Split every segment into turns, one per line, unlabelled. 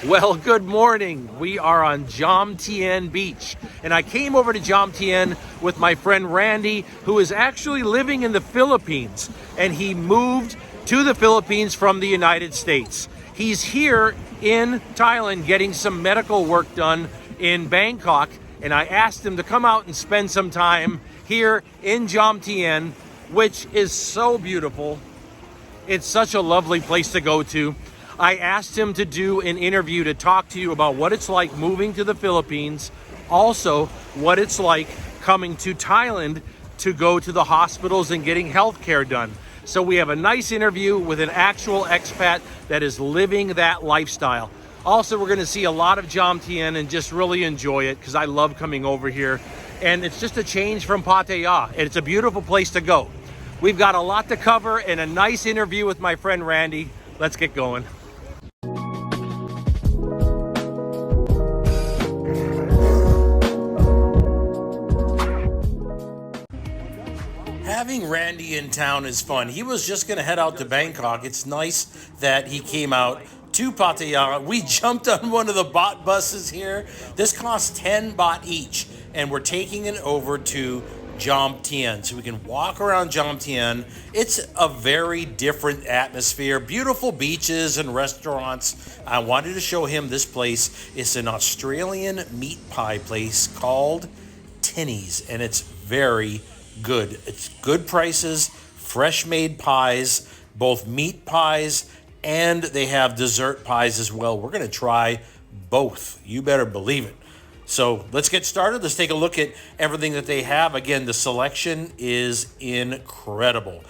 Well, good morning. We are on Jomtien Beach, and I came over to Jomtien with my friend Randy, who is actually living in the Philippines, and he moved to the Philippines from the United States. He's here in Thailand getting some medical work done in Bangkok, and I asked him to come out and spend some time here in Jomtien, which is so beautiful. It's such a lovely place to go to. I asked him to do an interview to talk to you about what it's like moving to the Philippines, also what it's like coming to Thailand to go to the hospitals and getting health care done. So we have a nice interview with an actual expat that is living that lifestyle. Also, we're gonna see a lot of Jomtien and just really enjoy it because I love coming over here. And it's just a change from Pattaya. And it's a beautiful place to go. We've got a lot to cover and a nice interview with my friend Randy. Let's get going. Having Randy in town is fun. He was just going to head out to Bangkok. It's nice that he came out to Pattaya. We jumped on one of the bot buses here. This costs 10 baht each, and we're taking it over to Jomtien, so we can walk around Jomtien. It's a very different atmosphere, beautiful beaches and restaurants. I wanted to show him this place. It's an Australian meat pie place called Tinny's, and it's very good. It's good prices, fresh made pies, both meat pies, and they have dessert pies as well. We're gonna try both, you better believe it. So let's get started. Let's take a look at everything that they have. Again, the selection is incredible.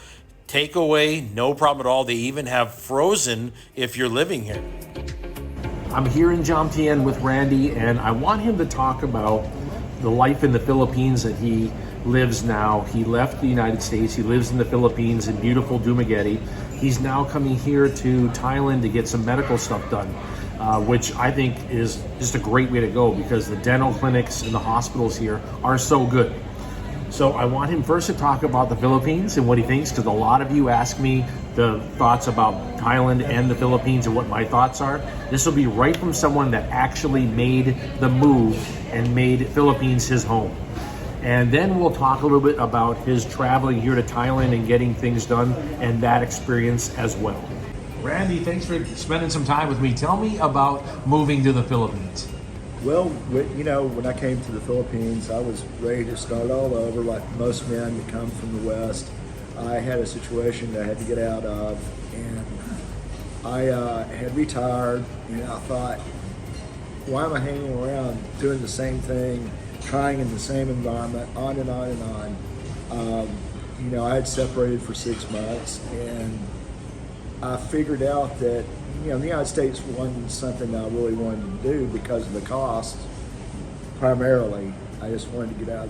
Takeaway, no problem at all. They even have frozen if you're living here. I'm here in Jomtien with Randy, and I want him to talk about the life in the Philippines that he lives now. He left the United States. He lives in the Philippines in beautiful Dumaguete. He's now coming here to Thailand to get some medical stuff done. Which I think is just a great way to go because the dental clinics and the hospitals here are so good. So I want him first to talk about the Philippines and what he thinks, because a lot of you ask me the thoughts about Thailand and the Philippines and what my thoughts are. This will be right from someone that actually made the move and made Philippines his home. And then we'll talk a little bit about his traveling here to Thailand and getting things done and that experience as well. Randy, thanks for spending some time with me. Tell me about moving to the Philippines.
Well, you know, when I came to the Philippines, I was ready to start all over like most men that come from the West. I had a situation that I had to get out of, and I had retired, and I thought, why am I hanging around doing the same thing, trying in the same environment, on and on and on. You know, I had separated for 6 months, and I figured out that, you know, the United States wasn't something I really wanted to do because of the cost. Primarily, I just wanted to get out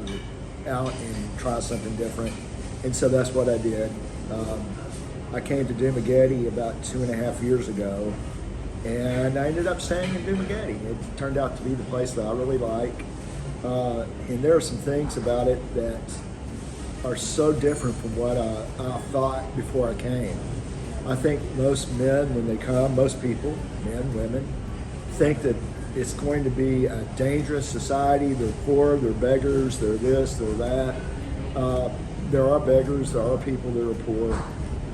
and try something different, and so that's what I did. I came to Dumaguete about 2.5 years ago, and I ended up staying in Dumaguete. It turned out to be the place that I really like, and there are some things about it that are so different from what I thought before I came. I think most men, when they come, most people, men, women, think that it's going to be a dangerous society. They're poor, they're beggars, they're this, they're that. There are beggars, there are people that are poor.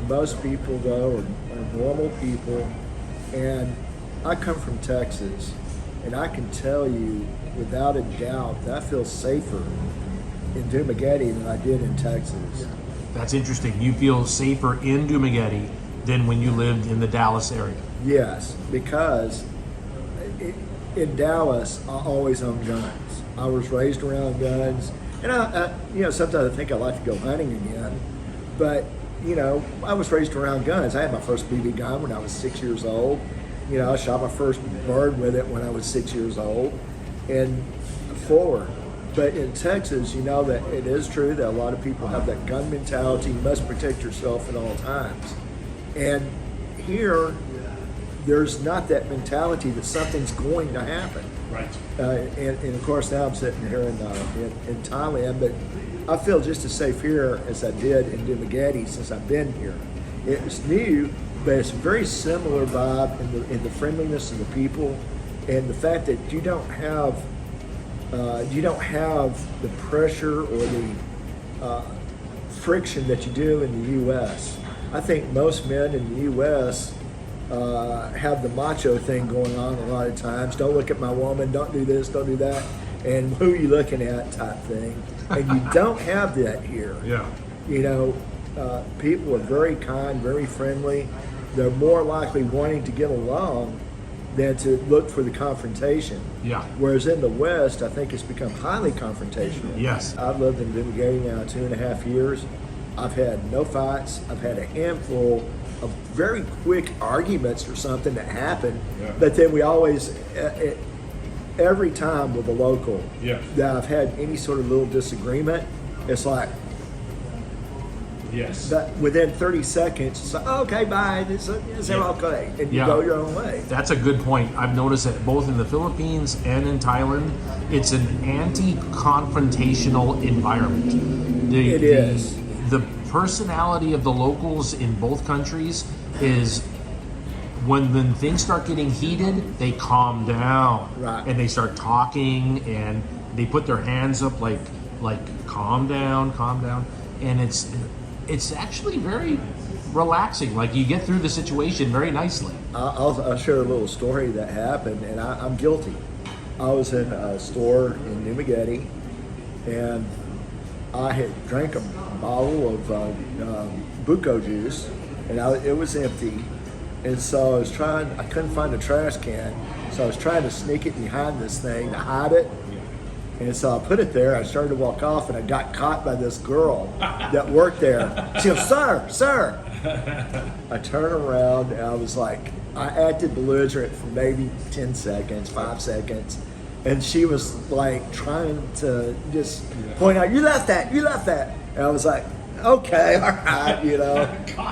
Most people, though, are normal people. And I come from Texas, and I can tell you without a doubt that I feel safer in Dumaguete than I did in Texas.
That's interesting. You feel safer in Dumaguete than when you lived in the Dallas area?
Yes, because in Dallas, I always owned guns. I was raised around guns, and I you know, sometimes I think I'd like to go hunting again, but you know, I was raised around guns. I had my first BB gun when I was 6 years old. You know, I shot my first bird with it when I was 6 years old, and forward. But in Texas, you know that it is true that a lot of people have that gun mentality. You must protect yourself at all times. And here, there's not that mentality that something's going to happen.
Right.
And of course, now I'm sitting here in Thailand, but I feel just as safe here as I did in Dumaguete since I've been here. It's new, but it's a very similar vibe in the friendliness of the people. and the fact that you don't have the pressure or the friction that you do in the U.S. I think most men in the U.S. Have the macho thing going on a lot of times. Don't look at my woman, don't do this, don't do that, and who are you looking at type thing. And you don't have that here.
Yeah.
You know, people are very kind, very friendly. They're more likely wanting to get along than to look for the confrontation.
Yeah.
Whereas in the West, I think it's become highly confrontational.
Yes.
I've lived in Dimagati now 2.5 years. I've had no fights. I've had a handful of very quick arguments or something that happened, but then we always, every time with a local that I've had any sort of little disagreement, it's like, that within 30 seconds, it's like, oh, okay, bye, it's okay, and you go your own way.
That's a good point. I've noticed that both in the Philippines and in Thailand, it's an anti-confrontational environment.
It is.
The personality of the locals in both countries is when things start getting heated, they calm down.
Right.
And they start talking and they put their hands up like calm down. And it's actually very relaxing. Like you get through the situation very nicely.
I'll share a little story that happened, and I'm guilty. I was in a store in Dimagati, and I had drank a bottle of buko juice, and it was empty, and so I couldn't find a trash can, so I was trying to sneak it behind this thing to hide it, and so I put it there. I started to walk off, and I got caught by this girl that worked there. She goes, sir. I turned around, and I was like, I acted belligerent for maybe 10 seconds, 5 seconds, and she was like trying to just point out, you left that. And I was like, okay, all right, you know.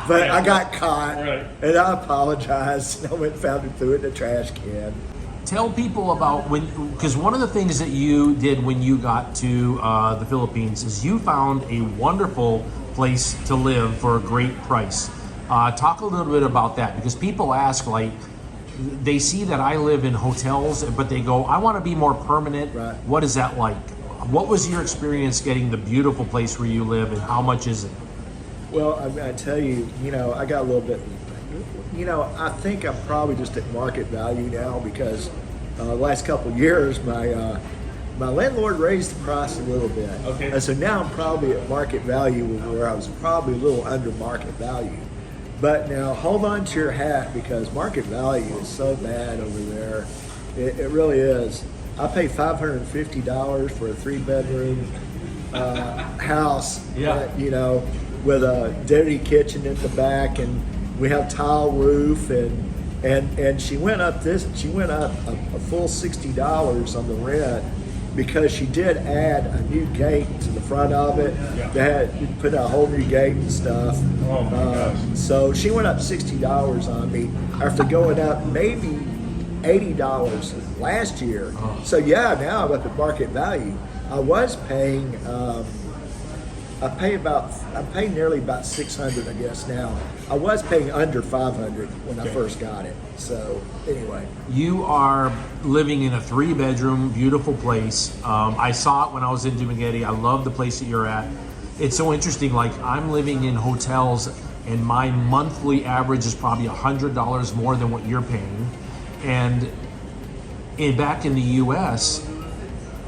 But I got caught, and I apologized, and I went and found it, threw it in the trash can.
Tell people about because one of the things that you did when you got to the Philippines is you found a wonderful place to live for a great price. Talk a little bit about that, because people ask, like, they see that I live in hotels, but they go, I want to be more permanent.
Right.
What is that like? What was your experience getting the beautiful place where you live, and how much is it?
Well, I tell you, I got a little bit, I think I'm probably just at market value now, because the last couple of years, my landlord raised the price a little bit.
Okay.
And so now I'm probably at market value, where I was probably a little under market value. But now hold on to your hat, because market value is so bad over there. It really is. I pay $550 for a 3-bedroom house, with a dirty kitchen at the back, and we have tile roof, and she went up a full $60 on the rent, because she did add a new gate to the front of it. They put a whole new gate and stuff.
Oh my gosh.
So she went up $60 on me after going up maybe $80 last year. So yeah, now I'm up at market value. I was paying, I pay nearly about $600, I guess now. I was paying under $500 when I first got it. So anyway.
You are living in a 3-bedroom, beautiful place. I saw it when I was in Dumaguete. I love the place that you're at. It's so interesting. Like, I'm living in hotels, and my monthly average is probably $100 more than what you're paying. And back in the U.S.,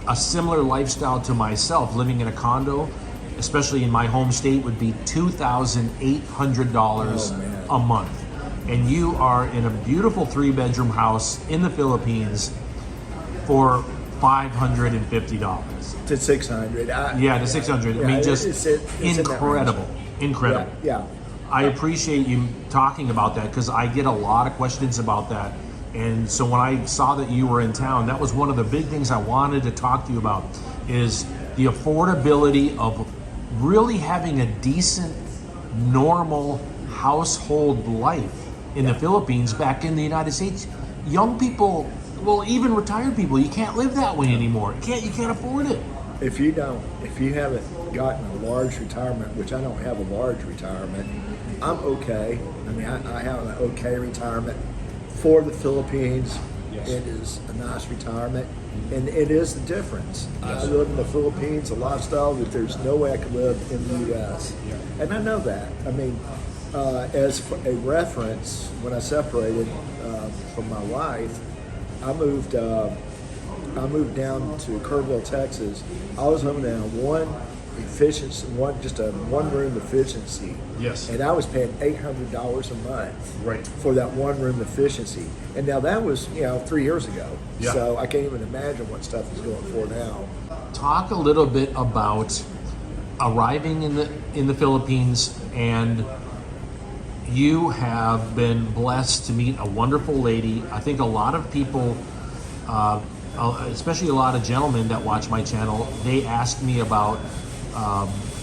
a similar lifestyle to myself, living in a condo, especially in my home state, would be $2,800 a month. And you are in a beautiful 3-bedroom house in the Philippines for $550
to $600.
To $600. I mean, just
it's
incredible. Incredible.
Yeah.
I appreciate you talking about that, because I get a lot of questions about that. And so when I saw that you were in town, that was one of the big things I wanted to talk to you about, is the affordability of really having a decent, normal household life in the Philippines. Back in the United States, young people, well, even retired people, you can't live that way anymore. You can't afford it.
If you haven't gotten a large retirement, which I don't have a large retirement, I'm okay. I mean, I have an okay retirement for the Philippines. It is a nice retirement, and it is the difference. I live in the Philippines, a lifestyle that there's no way I could live in the U.S. And I know that. I mean, as a reference, when I separated from my wife, I moved down to Kerrville, Texas. I was living in a one room efficiency.
Yes.
And I was paying $800 a month
Right.
for that one room efficiency. And now that was 3 years ago.
Yeah.
So I can't even imagine what stuff is going for now.
Talk a little bit about arriving in the Philippines, and you have been blessed to meet a wonderful lady. I think a lot of people, especially a lot of gentlemen that watch my channel, they ask me about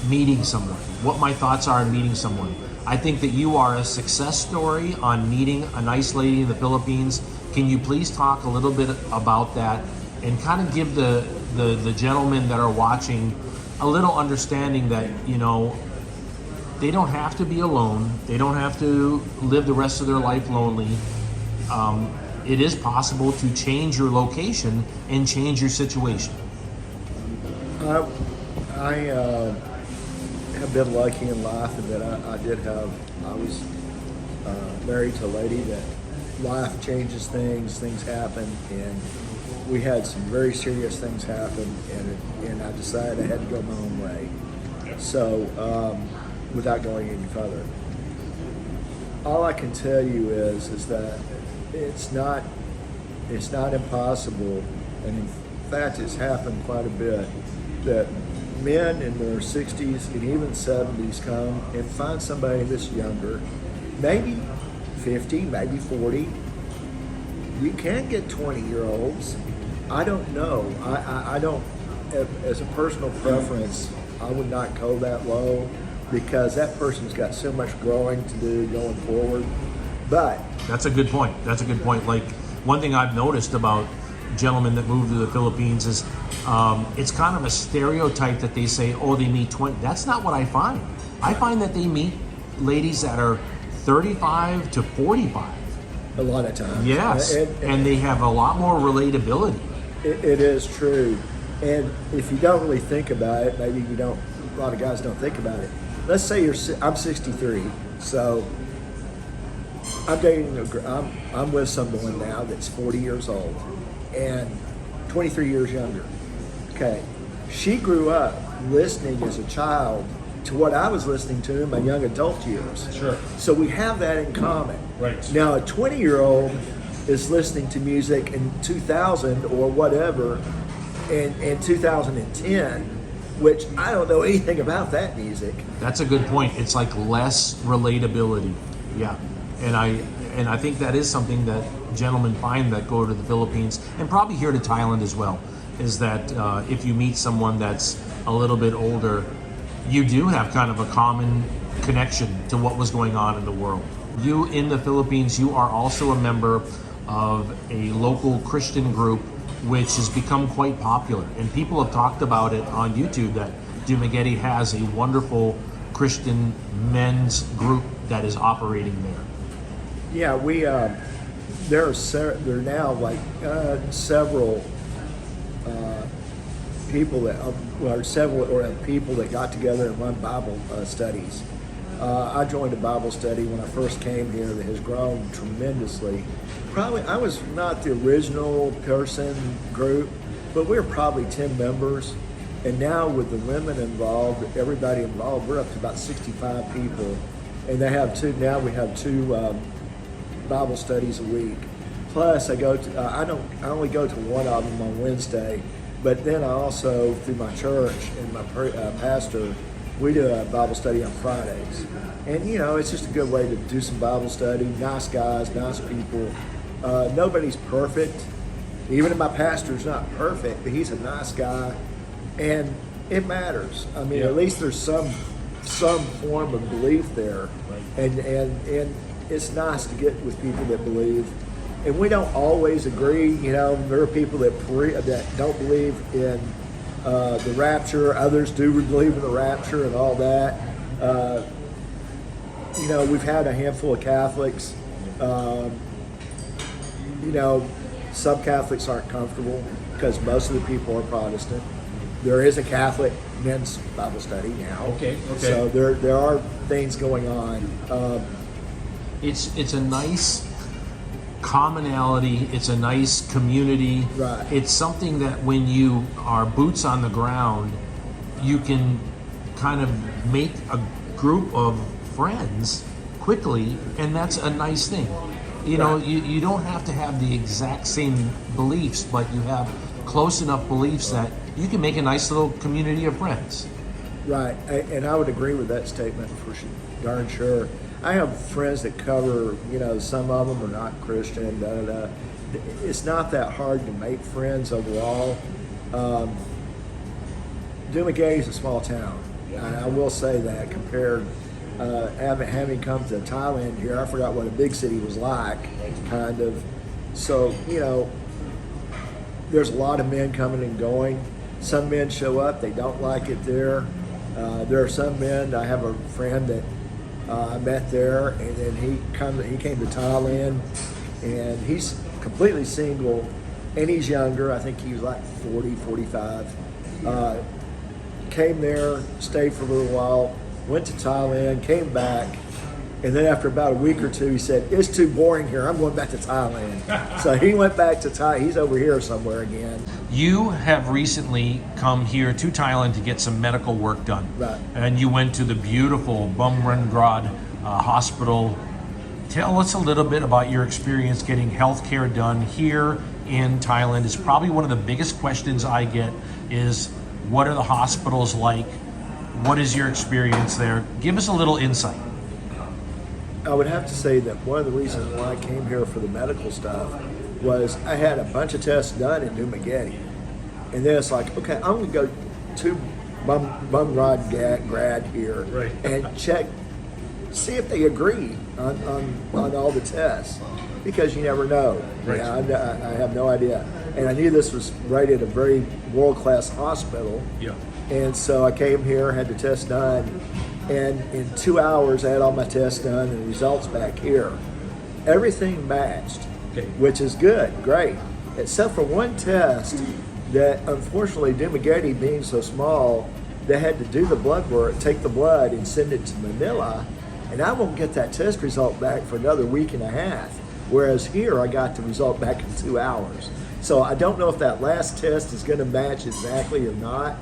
meeting someone, what my thoughts are on meeting someone. I think that you are a success story on meeting a nice lady in the Philippines. Can you please talk a little bit about that and kind of give the gentlemen that are watching a little understanding that, they don't have to be alone. They don't have to live the rest of their life lonely. It is possible to change your location and change your situation.
I have been lucky in life in that I was married to a lady that life changes things happen, and we had some very serious things happen, and I decided I had to go my own way. So, without going any further, all I can tell you is that it's not impossible, and in fact it's happened quite a bit, that men in their 60s and even 70s come and find somebody that's younger, maybe 50, maybe 40. You can get 20-year-olds. I don't know. I don't, as a personal preference, I would not go that low, because that person's got so much growing to do going forward. But
That's a good point. Like, one thing I've noticed about gentlemen that move to the Philippines is it's kind of a stereotype that they say, oh, they meet 20. That's not what I find. I find that they meet ladies that are 35 to 45.
a lot of times.
Yes, and they have a lot more relatability.
It is true. And if you don't really think about it, maybe you don't, a lot of guys don't think about it. Let's say I'm 63, so I'm with someone now that's 40 years old and 23 years younger. Okay, she grew up listening as a child to what I was listening to in my young adult years.
Sure.
So we have that in common.
Right.
Now a 20-year-old is listening to music in 2000 or whatever in 2010, which I don't know anything about that music.
That's a good point. It's like less relatability. Yeah. And I think that is something that gentlemen find that go to the Philippines, and probably here to Thailand as well, is that if you meet someone that's a little bit older, you do have kind of a common connection to what was going on in the world. You in the Philippines, you are also a member of a local Christian group which has become quite popular, and people have talked about it on YouTube that Dumaguete has a wonderful Christian men's group that is operating there.
Yeah, we there are now like several people that people that got together and run Bible studies. I joined a Bible study when I first came here that has grown tremendously. Probably I was not the original person group, but we were probably 10 members, and now with the women involved, everybody involved, we're up to about 65 people, and they have two. Now we have two Bible studies a week. Plus, I only go to one of them on Wednesday, but then I also, through my church and my pastor, we do a Bible study on Fridays. And it's just a good way to do some Bible study. Nice guys, nice people. Nobody's perfect. Even my pastor's not perfect, but he's a nice guy. And it matters. I mean, at least there's some form of belief there. And it's nice to get with people that believe. And we don't always agree. There are people that don't believe in the rapture. Others do believe in the rapture and all that. We've had a handful of Catholics. Some Catholics aren't comfortable because most of the people are Protestant. There is a Catholic men's Bible study now.
Okay.
So there are things going on.
It's a nice commonality. It's a nice community.
Right.
It's something that when you are boots on the ground, you can kind of make a group of friends quickly, and that's a nice thing. You know, you don't have to have the exact same beliefs, but you have close enough beliefs that you can make a nice little community of friends.
Right, and I would agree with that statement for darn sure. I have friends that cover, you know, some of them are not Christian, It's not that hard to make friends overall. Dumaguete is a small town. I will say that compared, having come to Thailand here, I forgot what a big city was like, kind of. So, you know, there's a lot of men coming and going. Some men show up, they don't like it there. There are some men, I have a friend that I met there, and then he came to Thailand, and he's completely single, and he's younger. I think he was like 40, 45. Came there, stayed for a little while, went to Thailand, came back, and then after about a week or two, he said, "It's too boring here. I'm going back to Thailand." So he went back to Thailand. He's over here somewhere again.
You have recently come here to Thailand to get some medical work done.
Right.
And you went to the beautiful Bumrungrad Hospital. Tell us a little bit about your experience getting health care done here in Thailand. It's probably one of the biggest questions I get is, what are the hospitals like? What is your experience there? Give us a little insight.
I would have to say that one of the reasons why I came here for the medical stuff was I had a bunch of tests done in Dumaguete. And then it's like, okay, I'm going to go to Bumrungrad grad here and check, see if they agree on all the tests. Because you never know.
Right.
I have no idea. And I knew this was right at a very world-class hospital.
Yeah.
And so I came here, had the test done, and in 2 hours I had all my tests done and results back here. Everything matched, which is good, great, except for one test that unfortunately Dumaguete being so small, they had to do the blood work, take the blood and send it to Manila, and I won't get that test result back for another week and a half, whereas here I got the result back in 2 hours. So I don't know if that last test is going to match exactly or not.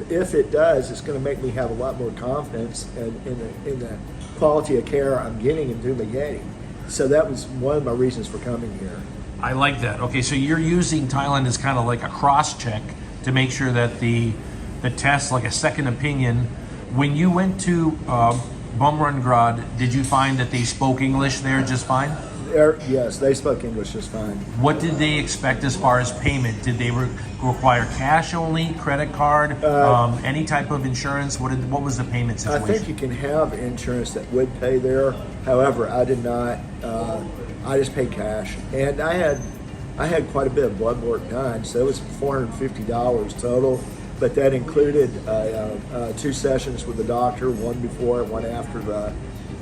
If it does, it's going to make me have a lot more confidence in the quality of care I'm getting in Dumaguete. So that was one of my reasons for coming here.
I like that. Okay, so you're using Thailand as kind of like a cross-check to make sure that the test, like a second opinion. When you went to Bumrungrad, did you find that they spoke English there just fine?
Yes, they spoke English just fine.
What did they expect as far as payment? Did they require cash only, credit card, any type of insurance? What was the payment situation?
I think you can have insurance that would pay there. However, I did not. I just paid cash, and I had quite a bit of blood work done, so it was $450 total. But that included 2 sessions with the doctor, one before and one after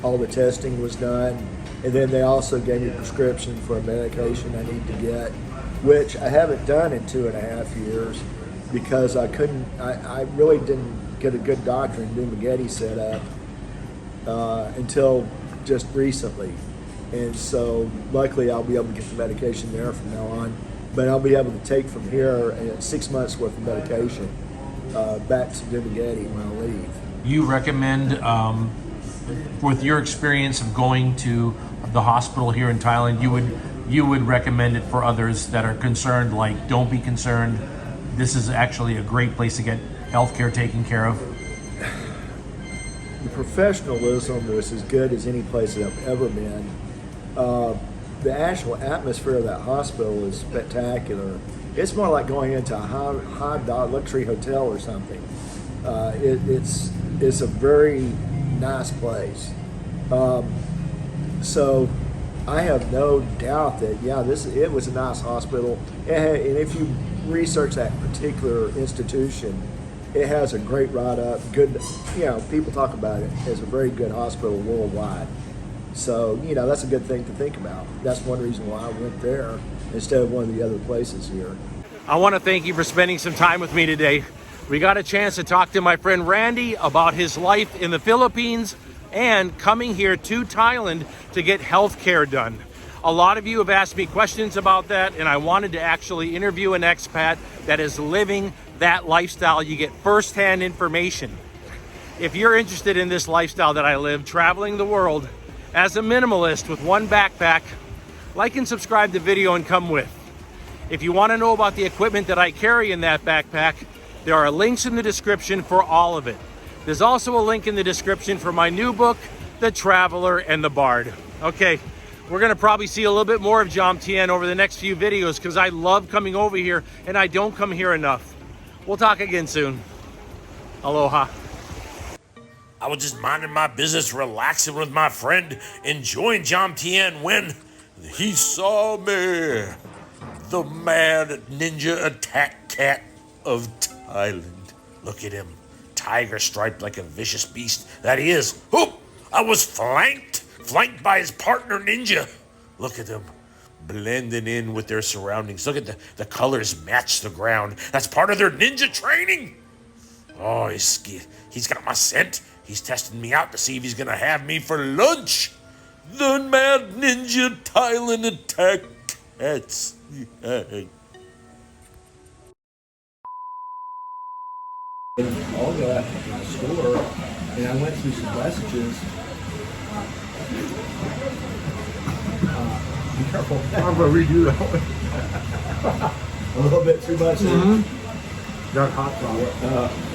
all the testing was done. And then they also gave me a prescription for a medication I need to get, which I haven't done in 2.5 years because I really didn't get a good doctor in Dumaguete set up until just recently. And so luckily I'll be able to get the medication there from now on, but I'll be able to take from here 6 months worth of medication back to Dumaguete when I leave.
You recommend, with your experience of going to the hospital here in Thailand, you would recommend it for others that are concerned, like, don't be concerned. This is actually a great place to get healthcare taken care of.
The professionalism was as good as any place that I've ever been. The actual atmosphere of that hospital is spectacular. It's more like going into a high luxury hotel or something. It's a very nice place. So I have no doubt that it was a nice hospital, and if you research that particular institution, it has a great write-up. Good, people talk about it as a very good hospital worldwide. So that's a good thing to think about. That's one reason why I went there. instead of one of the other places here.
I want to thank you for spending some time with me today. We got a chance to talk to my friend Randy about his life in the Philippines and coming here to Thailand to get health care done. A lot of you have asked me questions about that, and I wanted to actually interview an expat that is living that lifestyle. You get firsthand information. If you're interested in this lifestyle that I live, traveling the world as a minimalist with one backpack, like and subscribe to the video and come with. If you want to know about the equipment that I carry in that backpack, there are links in the description for all of it. There's also a link in the description for my new book, The Traveler and the Bard. Okay, we're gonna probably see a little bit more of Jomtien over the next few videos because I love coming over here and I don't come here enough. We'll talk again soon. Aloha. I was just minding my business, relaxing with my friend, enjoying Jomtien when he saw me. The mad ninja attack cat of Thailand. Look at him. Tiger striped like a vicious beast that he is. Whoop! I was flanked by his partner ninja. Look at them, blending in with their surroundings. Look at the colors match the ground. That's part of their ninja training. Oh, he's got my scent. He's testing me out to see if he's gonna have me for lunch. The mad ninja Thailand attack cats.
All that in the store, and I went through some messages. Be careful.
I'm gonna redo that one.
A little bit too much.
Got hot sauce.